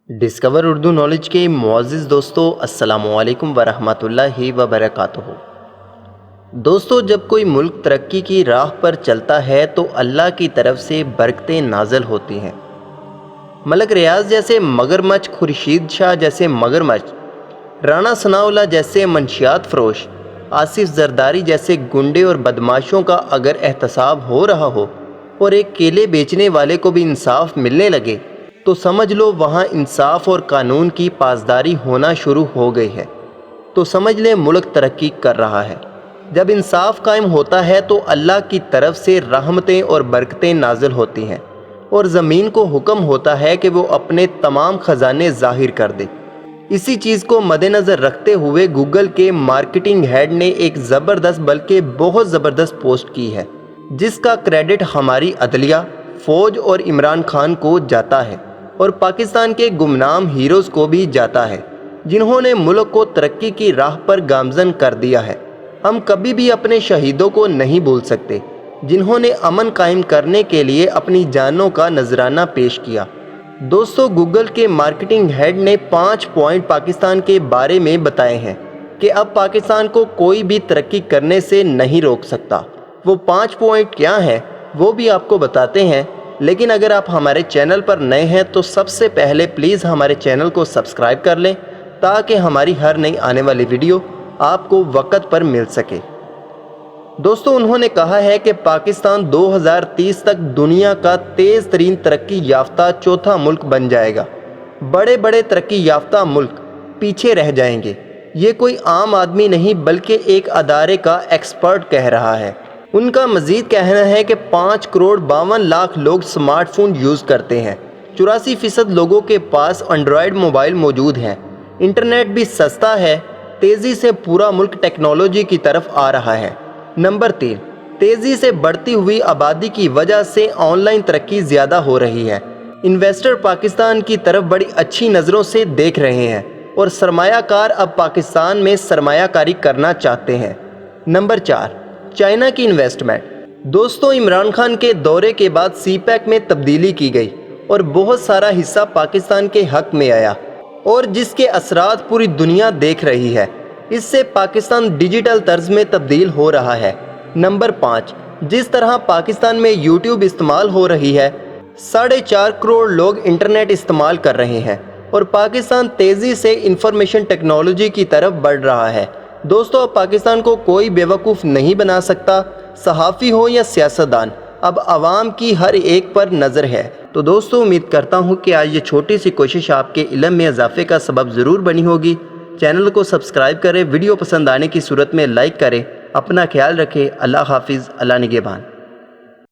Discover Urdu knowledge کے معزز دوستو السلام علیکم ورحمۃ اللہ وبرکاتہ۔ دوستو، جب کوئی ملک ترقی کی راہ پر چلتا ہے تو اللہ کی طرف سے برکتیں نازل ہوتی ہیں۔ ملک ریاض جیسے مگرمچھ، خورشید شاہ جیسے مگرمچھ، رانا ثناءاللہ جیسے منشیات فروش، آصف زرداری جیسے گنڈے اور بدماشوں کا اگر احتساب ہو رہا ہو اور ایک کیلے بیچنے والے کو بھی انصاف ملنے لگے تو سمجھ لو وہاں انصاف اور قانون کی پاسداری ہونا شروع ہو گئی ہے، تو سمجھ لیں ملک ترقی کر رہا ہے۔ جب انصاف قائم ہوتا ہے تو اللہ کی طرف سے رحمتیں اور برکتیں نازل ہوتی ہیں اور زمین کو حکم ہوتا ہے کہ وہ اپنے تمام خزانے ظاہر کر دے۔ اسی چیز کو مد نظر رکھتے ہوئے گوگل کے مارکیٹنگ ہیڈ نے ایک زبردست بلکہ بہت زبردست پوسٹ کی ہے، جس کا کریڈٹ ہماری عدلیہ، فوج اور عمران خان کو جاتا ہے اور پاکستان کے گمنام ہیروز کو بھی جاتا ہے، جنہوں نے ملک کو ترقی کی راہ پر گامزن کر دیا ہے۔ ہم کبھی بھی اپنے شہیدوں کو نہیں بھول سکتے، جنہوں نے امن قائم کرنے کے لیے اپنی جانوں کا نذرانہ پیش کیا۔ دوستو، گوگل کے مارکیٹنگ ہیڈ نے 5 پوائنٹ پاکستان کے بارے میں بتائے ہیں کہ اب پاکستان کو کوئی بھی ترقی کرنے سے نہیں روک سکتا۔ وہ 5 پوائنٹ کیا ہیں وہ بھی آپ کو بتاتے ہیں، لیکن اگر آپ ہمارے چینل پر نئے ہیں تو سب سے پہلے پلیز ہمارے چینل کو سبسکرائب کر لیں تاکہ ہماری ہر نئی آنے والی ویڈیو آپ کو وقت پر مل سکے۔ دوستو، انہوں نے کہا ہے کہ پاکستان 2030 تک دنیا کا تیز ترین ترقی یافتہ چوتھا ملک بن جائے گا۔ بڑے بڑے ترقی یافتہ ملک پیچھے رہ جائیں گے۔ یہ کوئی عام آدمی نہیں بلکہ ایک ادارے کا ایکسپرٹ کہہ رہا ہے۔ ان کا مزید کہنا ہے کہ 5 کروڑ 52 لاکھ لوگ سمارٹ فون یوز کرتے ہیں، 84% لوگوں کے پاس اینڈرائیڈ موبائل موجود ہیں، انٹرنیٹ بھی سستا ہے، تیزی سے پورا ملک ٹیکنالوجی کی طرف آ رہا ہے۔ نمبر 3، تیزی سے بڑھتی ہوئی آبادی کی وجہ سے آن لائن ترقی زیادہ ہو رہی ہے۔ انویسٹر پاکستان کی طرف بڑی اچھی نظروں سے دیکھ رہے ہیں اور سرمایہ کار اب پاکستان میں سرمایہ کاری کرنا چاہتے ہیں۔ نمبر 4، چائنا کی انویسٹمنٹ۔ دوستو، عمران خان کے دورے کے بعد سی پیک میں تبدیلی کی گئی اور بہت سارا حصہ پاکستان کے حق میں آیا اور جس کے اثرات پوری دنیا دیکھ رہی ہے۔ اس سے پاکستان ڈیجیٹل طرز میں تبدیل ہو رہا ہے۔ نمبر 5، جس طرح پاکستان میں یوٹیوب استعمال ہو رہی ہے، 4.5 کروڑ لوگ انٹرنیٹ استعمال کر رہے ہیں اور پاکستان تیزی سے انفارمیشن ٹیکنالوجی کی طرف بڑھ رہا ہے۔ دوستو، اب پاکستان کو کوئی بیوقوف نہیں بنا سکتا، صحافی ہو یا سیاستدان، اب عوام کی ہر ایک پر نظر ہے۔ تو دوستو، امید کرتا ہوں کہ آج یہ چھوٹی سی کوشش آپ کے علم میں اضافے کا سبب ضرور بنی ہوگی۔ چینل کو سبسکرائب کریں، ویڈیو پسند آنے کی صورت میں لائک کریں۔ اپنا خیال رکھیں۔ اللہ حافظ، اللہ نگہبان۔